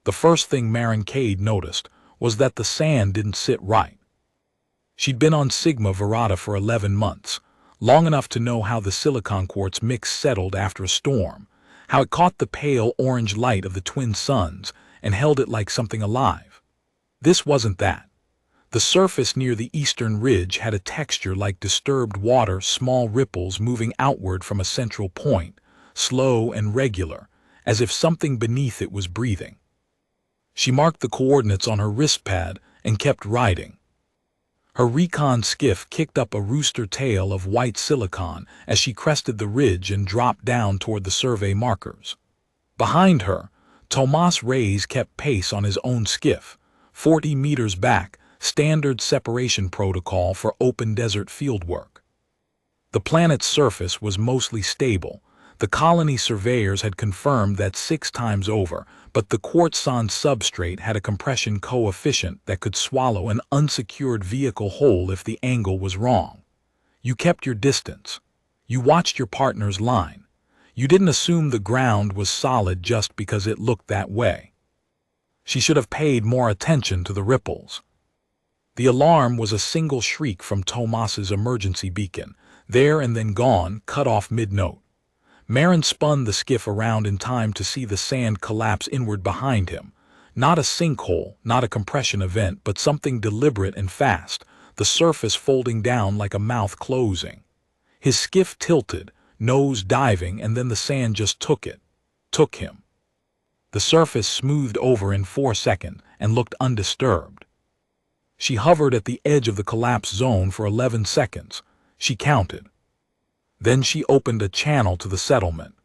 The first thing Maren Cade noticed was that the sand didn't sit right. She'd been on Sigma Verata for 11 months, long enough to know how the silicon quartz mix settled after a storm, how it caught the pale orange light of the twin suns and held it like something alive. This wasn't that. The surface near the eastern ridge had a texture like disturbed water, small ripples moving outward from a central point, slow and regular, as if something beneath it was breathing. She marked the coordinates on her wrist pad and kept riding. Her recon skiff kicked up a rooster tail of white silicon as she crested the ridge and dropped down toward the survey markers. Behind her, Tomas Reyes kept pace on his own skiff, 40 meters back, standard separation protocol for open desert fieldwork. The planet's surface was mostly stable. The colony surveyors had confirmed that 6 times over, but the quartzon substrate had a compression coefficient that could swallow an unsecured vehicle whole if the angle was wrong. You kept your distance. You watched your partner's line. You didn't assume the ground was solid just because it looked that way. She should have paid more attention to the ripples. The alarm was a single shriek from Tomas's emergency beacon, there and then gone, cut off mid-note. Maren spun the skiff around in time to see the sand collapse inward behind him. Not a sinkhole, not a compression event, but something deliberate and fast, the surface folding down like a mouth closing. His skiff tilted, nose diving, and then the sand just took him. The surface smoothed over in 4 seconds and looked undisturbed. She hovered at the edge of the collapse zone for 11 seconds. She counted. Then she opened a channel to the settlement.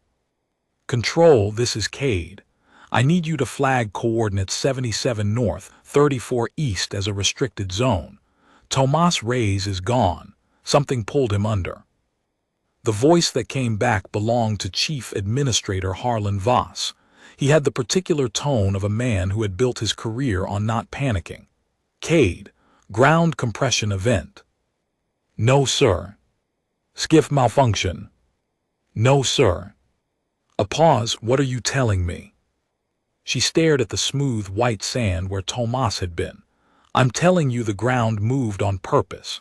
"Control, this is Cade. I need you to flag coordinates 77 north, 34 east as a restricted zone. Tomas Reyes is gone. Something pulled him under." The voice that came back belonged to Chief Administrator Harlan Voss. He had the particular tone of a man who had built his career on not panicking. "Cade, ground compression event." "No, sir." "Skiff malfunction." "No, sir." A pause. "What are you telling me?" She stared at the smooth white sand where Tomas had been. "I'm telling you the ground moved on purpose."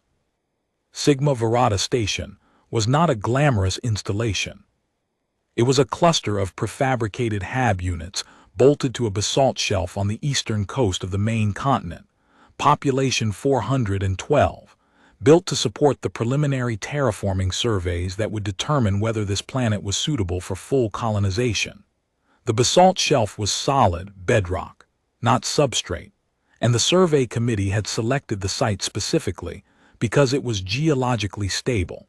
Sigma Verata Station was not a glamorous installation. It was a cluster of prefabricated HAB units bolted to a basalt shelf on the eastern coast of the main continent. Population 412. Built to support the preliminary terraforming surveys that would determine whether this planet was suitable for full colonization. The basalt shelf was solid bedrock, not substrate, and the survey committee had selected the site specifically because it was geologically stable.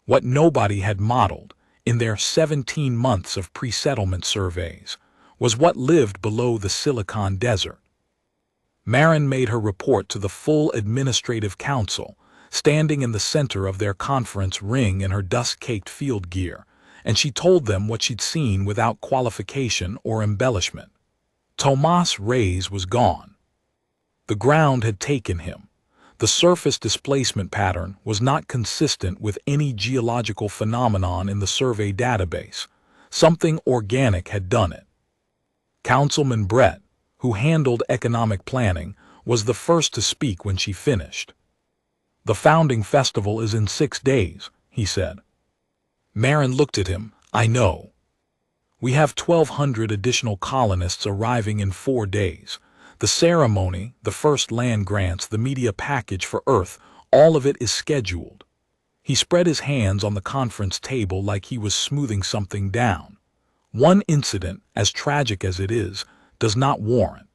What nobody had modeled in their 17 months of pre-settlement surveys was what lived below the Silicon Desert. Maren made her report to the full administrative council, standing in the center of their conference ring in her dust-caked field gear, and she told them what she'd seen without qualification or embellishment. Tomas Reyes was gone. The ground had taken him. The surface displacement pattern was not consistent with any geological phenomenon in the survey database. Something organic had done it. Councilman Brett, who handled economic planning, was the first to speak when she finished. "The founding festival is in 6 days, he said. Maren looked at him. "I know. We have 1,200 additional colonists arriving in 4 days. The ceremony, the first land grants, the media package for Earth, all of it is scheduled." He spread his hands on the conference table like he was smoothing something down. "One incident, as tragic as it is, does not warrant."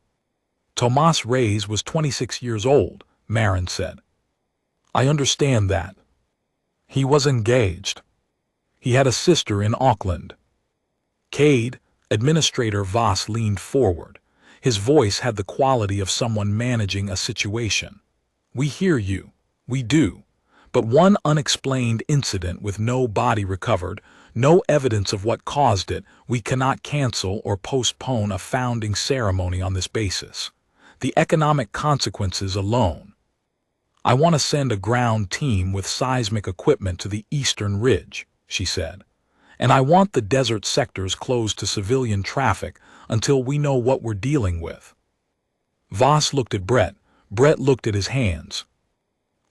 Tomas Reyes was 26 years old, Maren said. "I understand that. He was engaged. He had a sister in Auckland." Cade, Administrator Voss leaned forward. His voice had the quality of someone managing a situation. "We hear you. We do. But one unexplained incident with no body recovered, no evidence of what caused it, we cannot cancel or postpone a founding ceremony on this basis. The economic consequences alone. I want to send a ground team with seismic equipment to the eastern ridge," she said. and I want the desert sectors closed to civilian traffic until we know what we're dealing with. Voss looked at Brett. Brett looked at his hands.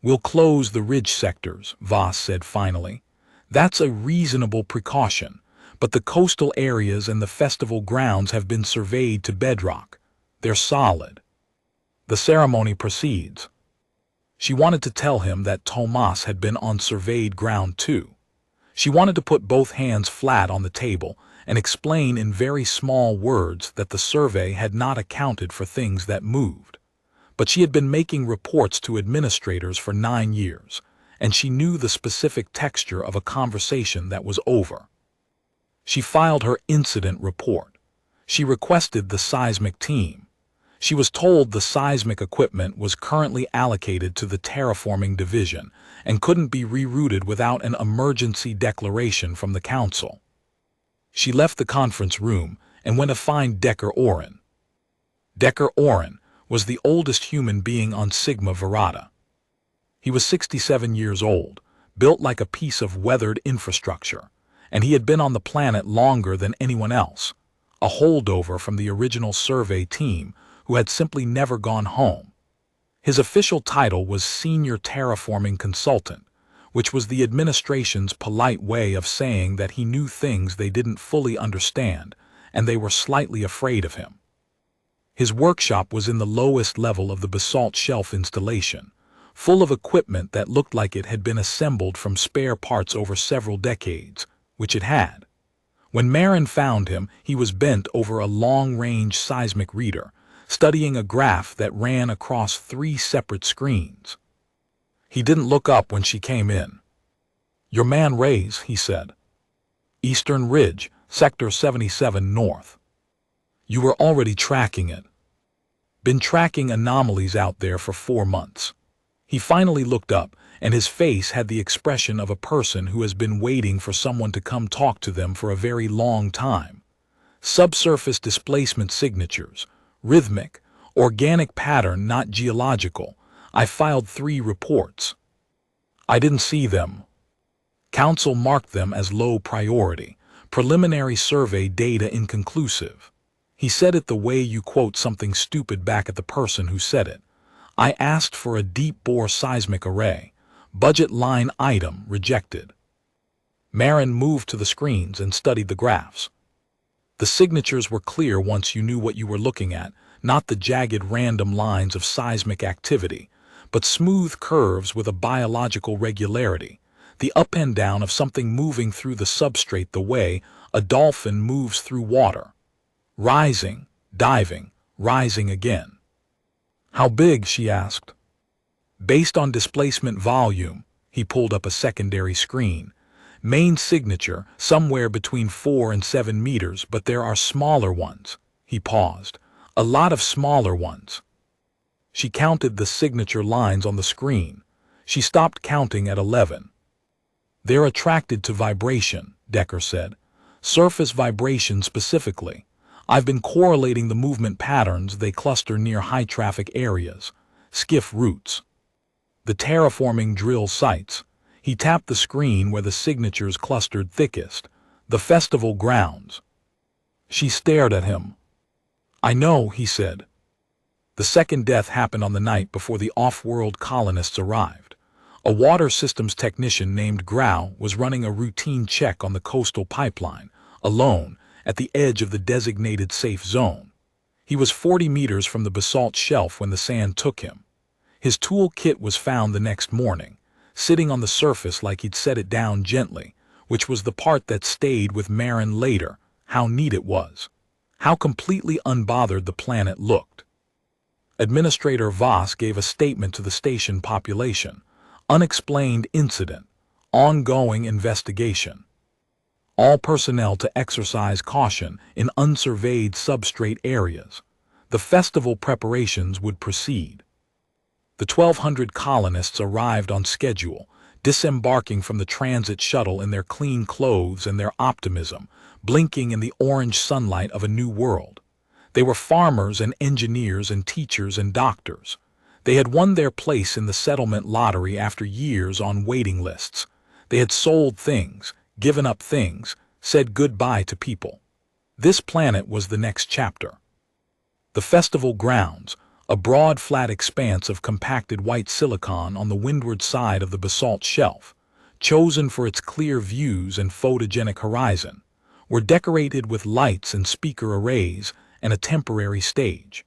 We'll close the ridge sectors, Voss said finally. That's a reasonable precaution, but the coastal areas and the festival grounds have been surveyed to bedrock. They're solid. The ceremony proceeds. She wanted to tell him that Tomas had been on surveyed ground too. She wanted to put both hands flat on the table and explain in very small words that the survey had not accounted for things that moved. But she had been making reports to administrators for 9 years, and she knew the specific texture of a conversation that was over. She filed her incident report. She requested the seismic team. She was told the seismic equipment was currently allocated to the terraforming division and couldn't be rerouted without an emergency declaration from the council. She left the conference room and went to find Decker Oren. Decker Oren was the oldest human being on Sigma Verada. He was 67 years old, built like a piece of weathered infrastructure, and he had been on the planet longer than anyone else, a holdover from the original survey team who had simply never gone home. His official title was Senior Terraforming Consultant, which was the administration's polite way of saying that he knew things they didn't fully understand, and they were slightly afraid of him. His workshop was in the lowest level of the basalt shelf installation, full of equipment that looked like it had been assembled from spare parts over several decades, which it had. When Marin found him, he was bent over a long-range seismic reader, studying a graph that ran across 3 separate screens. He didn't look up when she came in. "Your man Ray's," he said. "Eastern Ridge, Sector 77 North. You were already tracking it." "Been tracking anomalies out there for 4 months. He finally looked up, and his face had the expression of a person who has been waiting for someone to come talk to them for a very long time. "Subsurface displacement signatures. Rhythmic, organic pattern, not geological. I filed 3 reports." "I didn't see them." Council marked them as low priority. Preliminary survey data inconclusive. He said it the way you quote something stupid back at the person who said it. "I asked for a deep-bore seismic array. Budget line item rejected." Marin moved to the screens and studied the graphs. The signatures were clear once you knew what you were looking at, not the jagged random lines of seismic activity, but smooth curves with a biological regularity, the up and down of something moving through the substrate the way a dolphin moves through water. Rising, diving, rising again. "How big?" she asked. "Based on displacement volume." He pulled up a secondary screen. "Main signature, somewhere between 4 and 7 meters, but there are smaller ones." He paused. "A lot of smaller ones." She counted the signature lines on the screen. She stopped counting at 11. "They're attracted to vibration," Decker said. "Surface vibration specifically. I've been correlating the movement patterns they cluster near high-traffic areas. Skiff routes. The terraforming drill sites." He tapped the screen where the signatures clustered thickest. "The festival grounds." She stared at him. "I know," he said. The second death happened on the night before the off-world colonists arrived. A water systems technician named Grau was running a routine check on the coastal pipeline, alone, at the edge of the designated safe zone. He was 40 meters from the basalt shelf when the sand took him. His tool kit was found the next morning, sitting on the surface like he'd set it down gently, which was the part that stayed with Marin later. How neat it was. How completely unbothered the planet looked. Administrator Voss gave a statement to the station population. Unexplained incident. Ongoing investigation. All personnel to exercise caution in unsurveyed substrate areas. The festival preparations would proceed. The 1,200 colonists arrived on schedule, disembarking from the transit shuttle in their clean clothes and their optimism, blinking in the orange sunlight of a new world. They were farmers and engineers and teachers and doctors. They had won their place in the settlement lottery after years on waiting lists. They had sold things, given up things, said goodbye to people. This planet was the next chapter. The festival grounds, a broad flat expanse of compacted white silicon on the windward side of the basalt shelf, chosen for its clear views and photogenic horizon, were decorated with lights and speaker arrays and a temporary stage.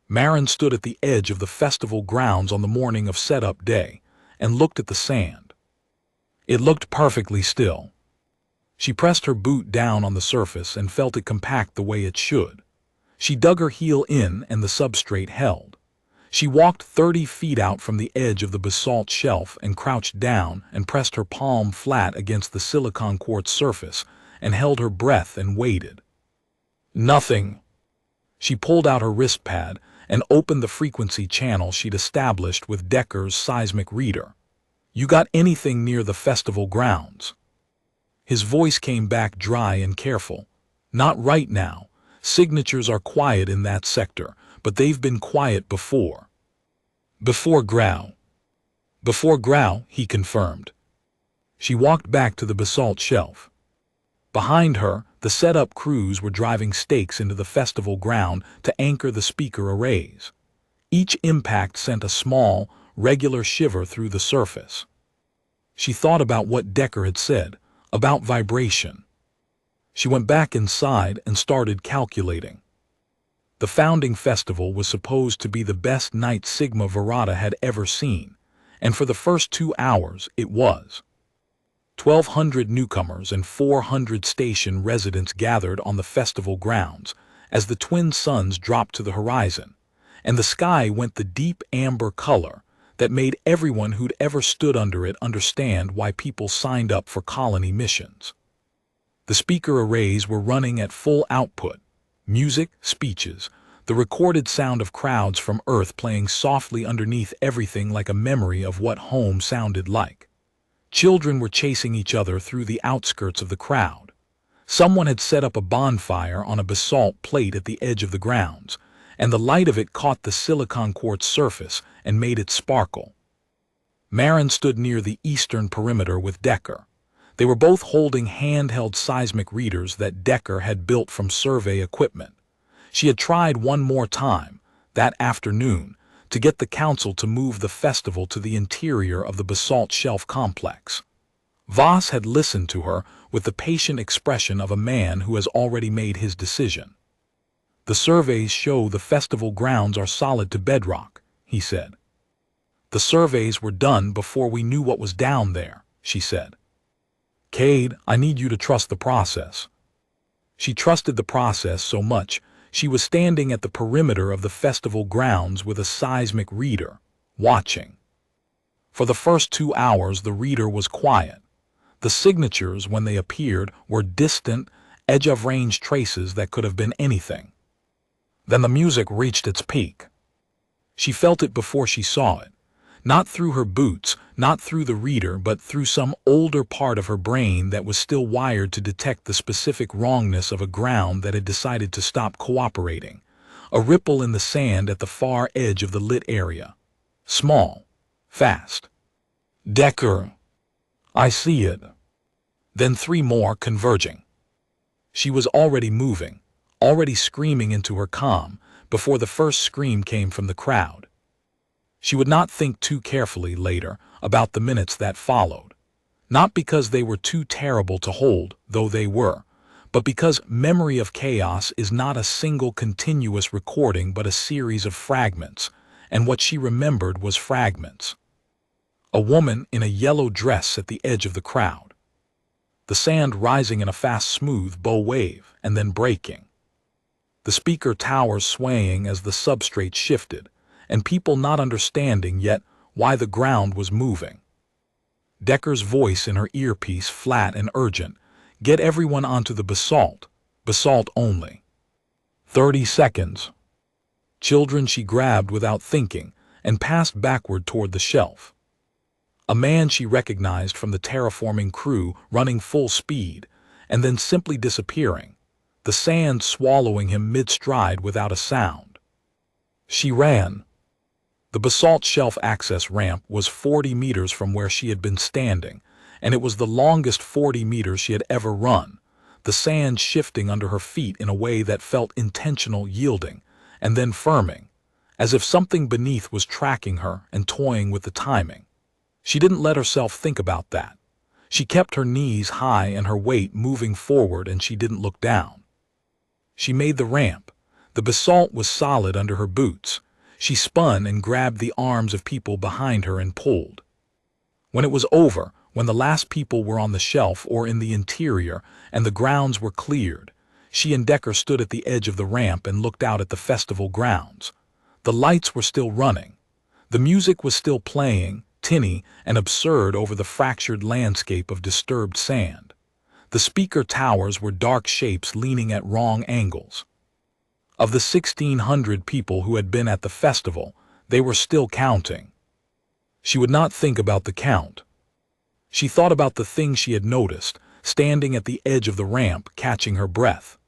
Marin stood at the edge of the festival grounds on the morning of setup day and looked at the sand. It looked perfectly still. She pressed her boot down on the surface and felt it compact the way it should. She dug her heel in and the substrate held. She walked 30 feet out from the edge of the basalt shelf and crouched down and pressed her palm flat against the silicon quartz surface and held her breath and waited. Nothing. She pulled out her wrist pad and opened the frequency channel she'd established with Decker's seismic reader. You got anything near the festival grounds? His voice came back dry and careful. Not right now. Signatures are quiet in that sector, but they've been quiet before. Before Grau. Before Grau, he confirmed. She walked back to the basalt shelf. Behind her, the setup crews were driving stakes into the festival ground to anchor the speaker arrays. Each impact sent a small, regular shiver through the surface. She thought about what Decker had said, about vibration. She went back inside and started calculating. The founding festival was supposed to be the best night Sigma Verada had ever seen, and for the first 2 hours it was. 1,200 newcomers and 400 station residents gathered on the festival grounds as the twin suns dropped to the horizon, and the sky went the deep amber color that made everyone who'd ever stood under it understand why people signed up for colony missions. The speaker arrays were running at full output. Music, speeches, the recorded sound of crowds from Earth playing softly underneath everything like a memory of what home sounded like. Children were chasing each other through the outskirts of the crowd. Someone had set up a bonfire on a basalt plate at the edge of the grounds, and the light of it caught the silicon quartz surface and made it sparkle. Marin stood near the eastern perimeter with Decker. They were both holding handheld seismic readers that Decker had built from survey equipment. She had tried one more time, that afternoon, to get the council to move the festival to the interior of the basalt shelf complex. Voss had listened to her with the patient expression of a man who has already made his decision. The surveys show the festival grounds are solid to bedrock, he said. The surveys were done before we knew what was down there, she said. Cade, I need you to trust the process. She trusted the process so much, she was standing at the perimeter of the festival grounds with a seismic reader, watching. For the first 2 hours the reader was quiet. The signatures, when they appeared, were distant, edge-of-range traces that could have been anything. Then the music reached its peak. She felt it before she saw it. Not through her boots, not through the reader, but through some older part of her brain that was still wired to detect the specific wrongness of a ground that had decided to stop cooperating. A ripple in the sand at the far edge of the lit area. Small. Fast. Decker. I see it. Then 3 more converging. She was already moving, already screaming into her comm, before the first scream came from the crowd. She would not think too carefully later about the minutes that followed. Not because they were too terrible to hold, though they were, but because memory of chaos is not a single continuous recording but a series of fragments, and what she remembered was fragments. A woman in a yellow dress at the edge of the crowd. The sand rising in a fast smooth bow wave and then breaking. The speaker towers swaying as the substrate shifted, and people not understanding yet why the ground was moving. Decker's voice in her earpiece, flat and urgent, get everyone onto the basalt only. 30 seconds. Children she grabbed without thinking and passed backward toward the shelf. A man she recognized from the terraforming crew running full speed and then simply disappearing, the sand swallowing him mid-stride without a sound. She ran. The basalt shelf access ramp was 40 meters from where she had been standing, and it was the longest 40 meters she had ever run, the sand shifting under her feet in a way that felt intentional, yielding, and then firming, as if something beneath was tracking her and toying with the timing. She didn't let herself think about that. She kept her knees high and her weight moving forward, and she didn't look down. She made the ramp. The basalt was solid under her boots. She spun and grabbed the arms of people behind her and pulled. When it was over, when the last people were on the shelf or in the interior and the grounds were cleared, she and Decker stood at the edge of the ramp and looked out at the festival grounds. The lights were still running. The music was still playing, tinny and absurd over the fractured landscape of disturbed sand. The speaker towers were dark shapes leaning at wrong angles. Of the 1,600 people who had been at the festival, they were still counting. She would not think about the count. She thought about the thing she had noticed, standing at the edge of the ramp, catching her breath.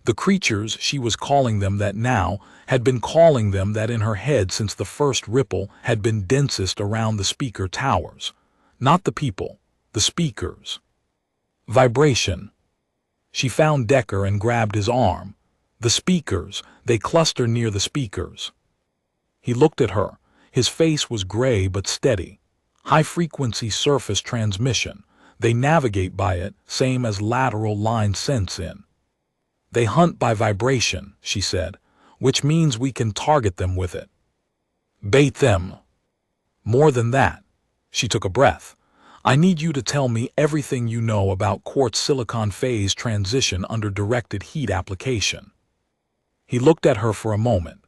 The creatures, she was calling them that now, had been calling them that in her head since the first ripple had been densest around the speaker towers. Not the people, the speakers. Vibration. She found Decker and grabbed his arm. The speakers, they cluster near the speakers. He looked at her. His face was gray but steady. High-frequency surface transmission. They navigate by it, same as lateral line sense in. They hunt by vibration, she said, which means we can target them with it. Bait them. More than that. She took a breath. I need you to tell me everything you know about quartz-silicon phase transition under directed heat application. He looked at her for a moment.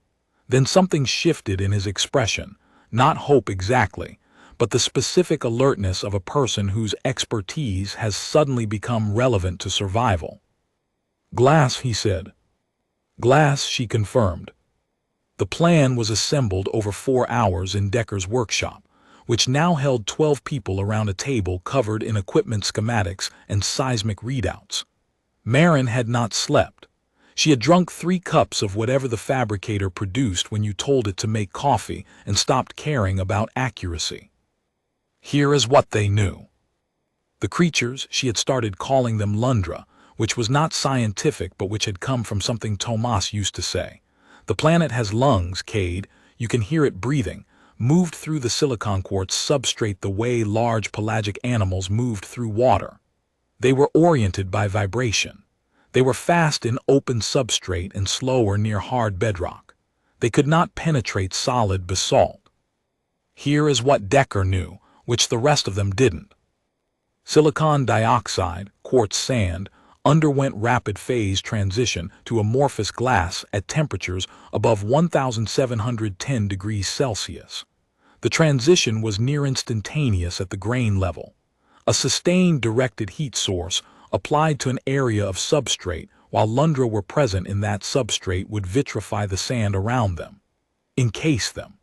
Then something shifted in his expression, not hope exactly, but the specific alertness of a person whose expertise has suddenly become relevant to survival. Glass, he said. Glass, she confirmed. The plan was assembled over 4 hours in Decker's workshop, which now held 12 people around a table covered in equipment schematics and seismic readouts. Marin had not slept. She had drunk 3 cups of whatever the fabricator produced when you told it to make coffee and stopped caring about accuracy. Here is what they knew. The creatures, she had started calling them Lundra, which was not scientific but which had come from something Tomas used to say. The planet has lungs, Cade. You can hear it breathing, moved through the silicon quartz substrate the way large pelagic animals moved through water. They were oriented by vibration. They were fast in open substrate and slower near hard bedrock. They could not penetrate solid basalt. Here is what Decker knew, which the rest of them didn't. Silicon dioxide, quartz sand, underwent rapid phase transition to amorphous glass at temperatures above 1,710 degrees Celsius. The transition was near instantaneous at the grain level. A sustained directed heat source applied to an area of substrate while Lundra were present in that substrate would vitrify the sand around them, encase them.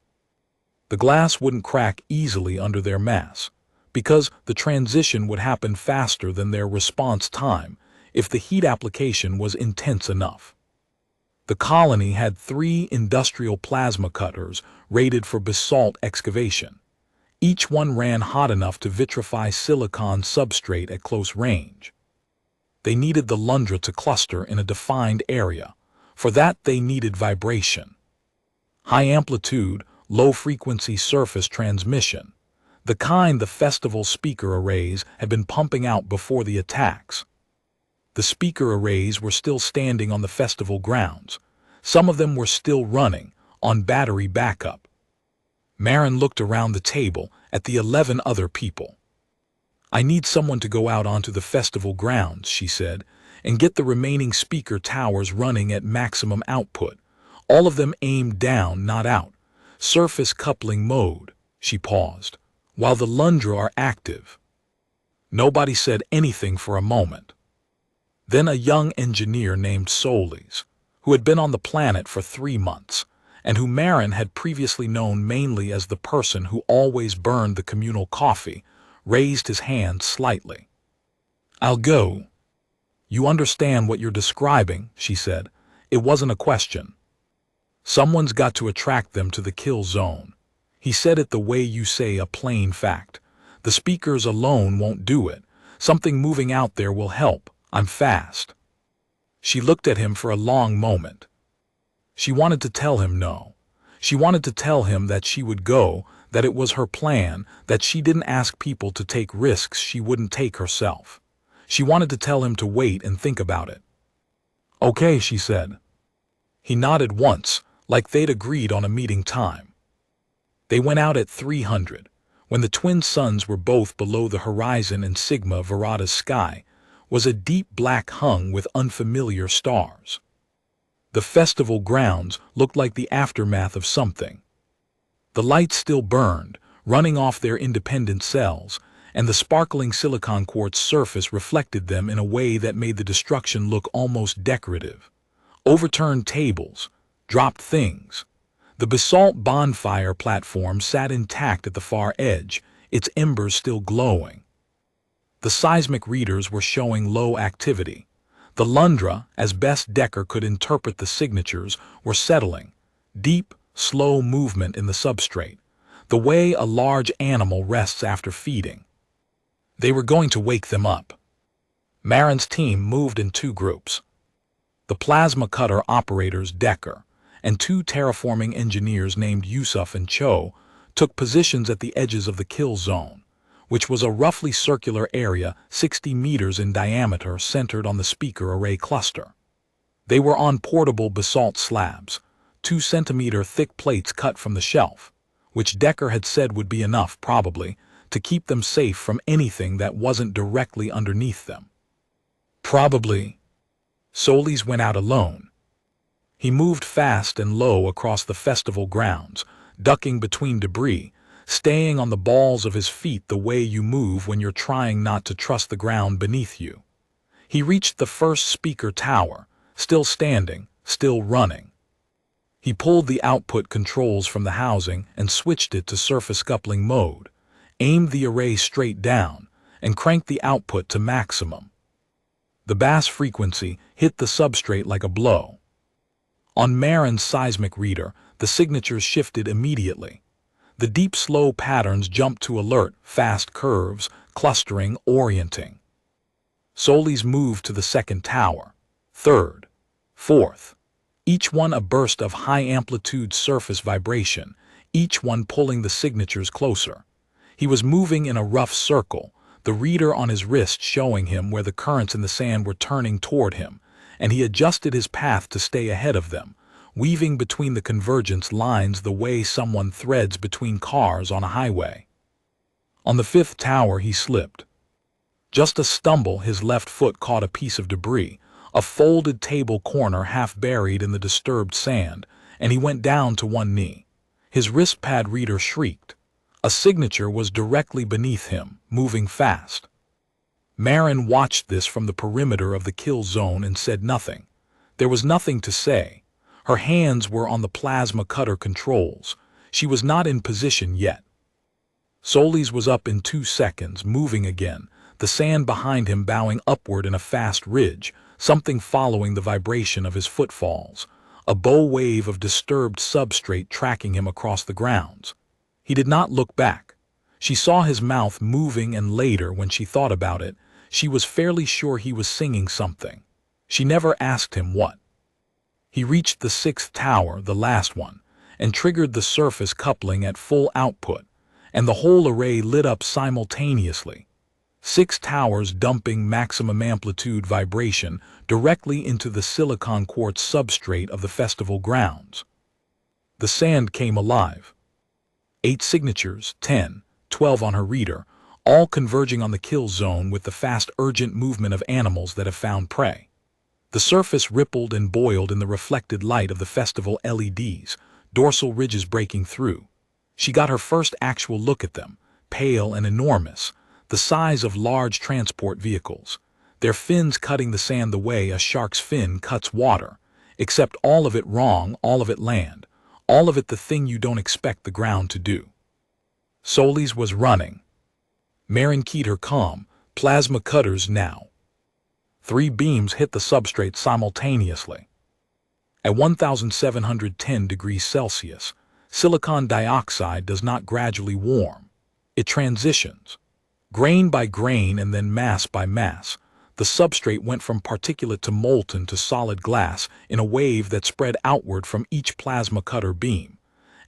The glass wouldn't crack easily under their mass, because the transition would happen faster than their response time if the heat application was intense enough. The colony had 3 industrial plasma cutters rated for basalt excavation. Each one ran hot enough to vitrify silicon substrate at close range. They needed the Lundra to cluster in a defined area. For that they needed vibration. High amplitude, low frequency surface transmission, the kind the festival speaker arrays had been pumping out before the attacks. The speaker arrays were still standing on the festival grounds. Some of them were still running, on battery backup. Marin looked around the table at the 11 other people. I need someone to go out onto the festival grounds, she said, and get the remaining speaker towers running at maximum output. All of them aimed down, not out. Surface coupling mode, she paused, while the Lundra are active. Nobody said anything for a moment. Then a young engineer named Solis, who had been on the planet for 3 months, and who Marin had previously known mainly as the person who always burned the communal coffee, raised his hand slightly. I'll go. You understand what you're describing, she said. It wasn't a question. Someone's got to attract them to the kill zone. He said it the way you say a plain fact. The speakers alone won't do it. Something moving out there will help. I'm fast. She looked at him for a long moment. She wanted to tell him no. She wanted to tell him that she would go, that it was her plan, that she didn't ask people to take risks she wouldn't take herself. She wanted to tell him to wait and think about it. Okay, she said. He nodded once, like they'd agreed on a meeting time. They went out at 300, when the twin suns were both below the horizon and Sigma Verada's sky was a deep black hung with unfamiliar stars. The festival grounds looked like the aftermath of something. The lights still burned, running off their independent cells, and the sparkling silicon quartz surface reflected them in a way that made the destruction look almost decorative. Overturned tables, dropped things. The basalt bonfire platform sat intact at the far edge, its embers still glowing. The seismic readers were showing low activity. The Lundra, as best Decker could interpret the signatures, were settling. Deep, slow movement in the substrate, the way a large animal rests after feeding. They were going to wake them up. Marin's team moved in two groups. The plasma cutter operators Decker and two terraforming engineers named Yusuf and Cho took positions at the edges of the kill zone, which was a roughly circular area 60 meters in diameter centered on the speaker array cluster. They were on portable basalt slabs, 2-centimeter thick plates cut from the shelf, which Decker had said would be enough, probably, to keep them safe from anything that wasn't directly underneath them. Probably. Solis went out alone. He moved fast and low across the festival grounds, ducking between debris, staying on the balls of his feet the way you move when you're trying not to trust the ground beneath you. He reached the first speaker tower, still standing, still running. He pulled the output controls from the housing and switched it to surface coupling mode, aimed the array straight down, and cranked the output to maximum. The bass frequency hit the substrate like a blow. On Marin's seismic reader, the signatures shifted immediately. The deep slow patterns jumped to alert, fast curves, clustering, orienting. Solis moved to the second tower, third, fourth, each one a burst of high-amplitude surface vibration, each one pulling the signatures closer. He was moving in a rough circle, the reader on his wrist showing him where the currents in the sand were turning toward him, and he adjusted his path to stay ahead of them, weaving between the convergence lines the way someone threads between cars on a highway. On the fifth tower he slipped. Just a stumble, his left foot caught a piece of debris, a folded table corner half buried in the disturbed sand, and he went down to one knee. His wristpad reader shrieked. A signature was directly beneath him, moving fast. Marin watched this from the perimeter of the kill zone and said nothing. There was nothing to say. Her hands were on the plasma cutter controls. She was not in position yet. Solis was up in 2 seconds, moving again, the sand behind him bowing upward in a fast ridge, something following the vibration of his footfalls, a bow wave of disturbed substrate tracking him across the grounds. He did not look back. She saw his mouth moving, and later, when she thought about it, she was fairly sure he was singing something. She never asked him what. He reached the 6th tower, the last one, and triggered the surface coupling at full output, and the whole array lit up simultaneously. 6 towers dumping maximum amplitude vibration directly into the silicon quartz substrate of the festival grounds. The sand came alive. 8 signatures, 10, 12 on her reader, all converging on the kill zone with the fast, urgent movement of animals that have found prey. The surface rippled and boiled in the reflected light of the festival LEDs, dorsal ridges breaking through. She got her first actual look at them, pale and enormous, the size of large transport vehicles, their fins cutting the sand the way a shark's fin cuts water, except all of it wrong, all of it land, all of it the thing you don't expect the ground to do. Solis was running. Marin keyed her calm, plasma cutters now. 3 beams hit the substrate simultaneously. At 1710 degrees Celsius, silicon dioxide does not gradually warm. It transitions. Grain by grain and then mass by mass, The substrate went from particulate to molten to solid glass in a wave that spread outward from each plasma cutter beam,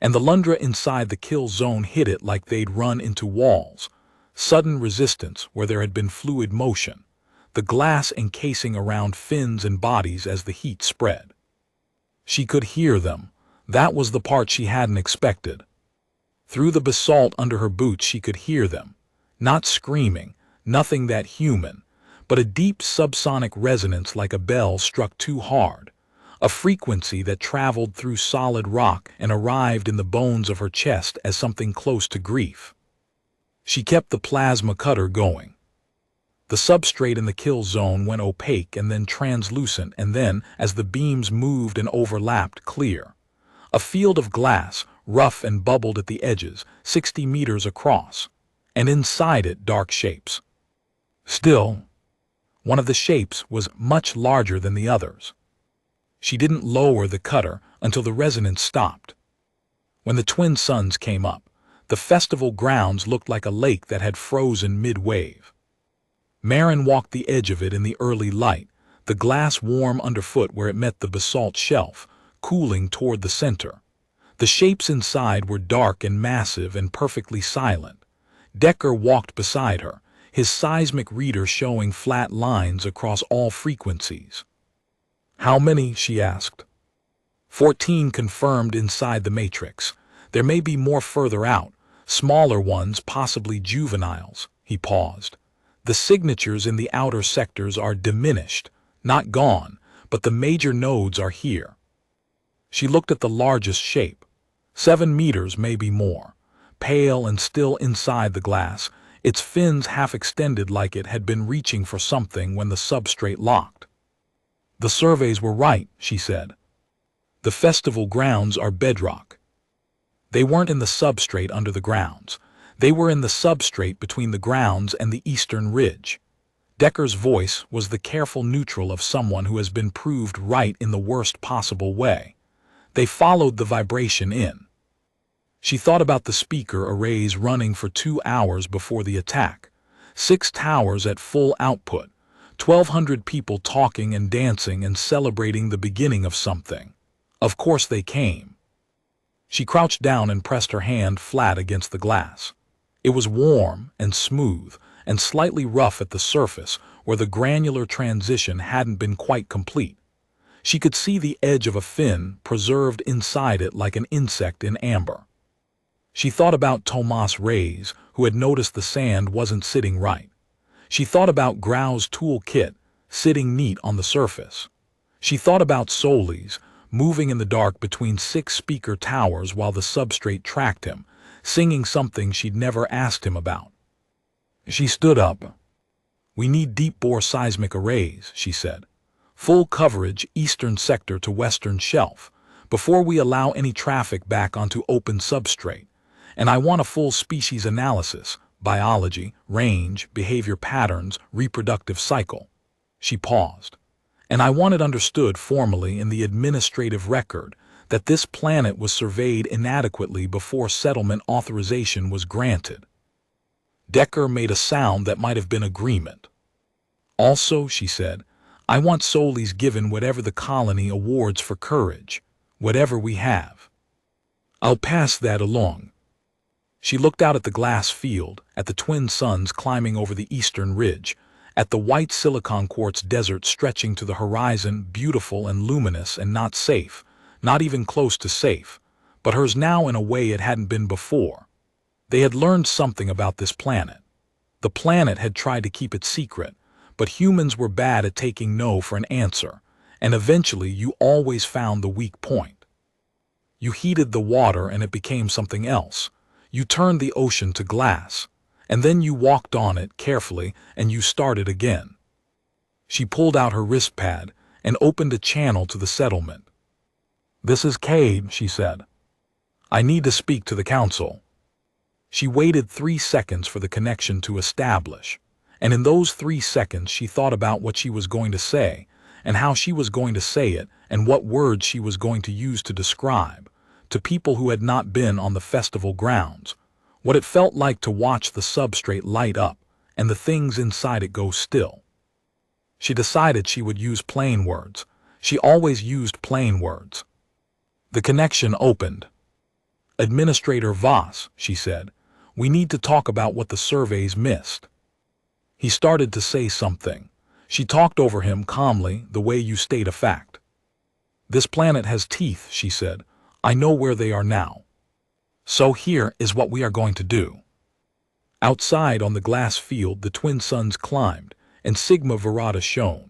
and the Lundra inside the kill zone hit it like they'd run into walls. Sudden resistance where there had been fluid motion, the glass encasing around fins and bodies as the heat spread. She could hear them. That was the part she hadn't expected. Through the basalt under her boots she could hear them. Not screaming, nothing that human, but a deep subsonic resonance like a bell struck too hard, a frequency that traveled through solid rock and arrived in the bones of her chest as something close to grief. She kept the plasma cutter going. The substrate in the kill zone went opaque and then translucent, and then, as the beams moved and overlapped, clear. A field of glass, rough and bubbled at the edges, 60 meters across, and inside it dark shapes. Still, one of the shapes was much larger than the others. She didn't lower the cutter until the resonance stopped. When the twin suns came up, the festival grounds looked like a lake that had frozen mid-wave. Marin walked the edge of it in the early light, the glass warm underfoot where it met the basalt shelf, cooling toward the center. The shapes inside were dark and massive and perfectly silent. Decker walked beside her, his seismic reader showing flat lines across all frequencies. "How many?" she asked. 14 confirmed inside the matrix. There may be more further out, smaller ones, possibly juveniles. He paused. The signatures in the outer sectors are diminished, not gone, but the major nodes are here. She looked at the largest shape. 7 meters, maybe more. Pale and still inside the glass, its fins half extended like it had been reaching for something when the substrate locked. "The surveys were right," she said. "The festival grounds are bedrock." They weren't in the substrate under the grounds. They were in the substrate between the grounds and the eastern ridge. Decker's voice was the careful neutral of someone who has been proved right in the worst possible way. They followed the vibration in. She thought about the speaker arrays running for 2 hours before the attack. 6 towers at full output, 1,200 people talking and dancing and celebrating the beginning of something. Of course they came. She crouched down and pressed her hand flat against the glass. It was warm and smooth and slightly rough at the surface where the granular transition hadn't been quite complete. She could see the edge of a fin preserved inside it like an insect in amber. She thought about Tomas Reyes, who had noticed the sand wasn't sitting right. She thought about Grau's tool kit, sitting neat on the surface. She thought about Solis, moving in the dark between 6 speaker towers while the substrate tracked him, singing something she'd never asked him about. She stood up. "We need deep-bore seismic arrays," she said. "Full coverage eastern sector to western shelf, before we allow any traffic back onto open substrate. And I want a full species analysis, biology, range, behavior patterns, reproductive cycle." She paused. "And I want it understood formally in the administrative record that this planet was surveyed inadequately before settlement authorization was granted." Decker made a sound that might have been agreement. "Also," she said, "I want Solis given whatever the colony awards for courage, whatever we have. I'll pass that along." She looked out at the glass field, at the twin suns climbing over the eastern ridge, at the white silicon quartz desert stretching to the horizon, beautiful and luminous and not safe, not even close to safe, but hers now in a way it hadn't been before. They had learned something about this planet. The planet had tried to keep it secret, but humans were bad at taking no for an answer, and eventually you always found the weak point. You heated the water and it became something else. You turned the ocean to glass, and then you walked on it carefully and you started again. She pulled out her wrist pad and opened a channel to the settlement. "This is Cade," she said. "I need to speak to the council." She waited 3 seconds for the connection to establish, and in those 3 seconds she thought about what she was going to say, and how she was going to say it, and what words she was going to use to describe, to people who had not been on the festival grounds, what it felt like to watch the substrate light up, and the things inside it go still. She decided she would use plain words. She always used plain words. The connection opened. Administrator Voss, she said, we need to talk about what the surveys missed. He started to say something. She talked over him calmly, the way you state a fact. This planet has teeth, she said. I know where they are now. So here is what we are going to do. Outside on the glass field, the twin suns climbed, and Sigma Verada shone.